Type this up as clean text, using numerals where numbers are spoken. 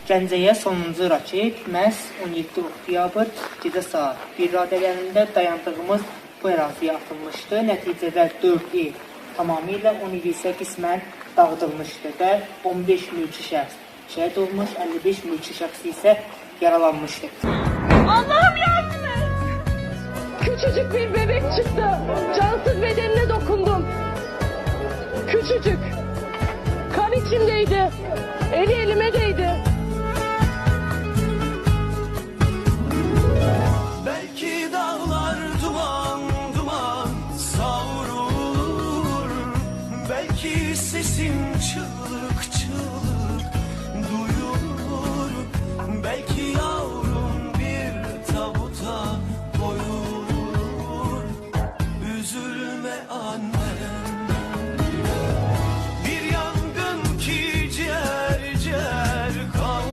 Gəncəyə sonuncu raket məhz 17 oktyabr gecə saat 1 radələrində dayandığımız bu əraziyə atılmışdı. Nəticədə 4 ev tamamilə 17 isə qismən dağıdılmışdı və 15 mülki şəxs şəhid olmuş, 55 mülki şəxs isə yaralanmışdı. Allah'ım yardım et! Küçücük bir bebek çıktı. Cansız bedenine dokundum. Küçücük. Kan içindeydi. Eli elime değdi.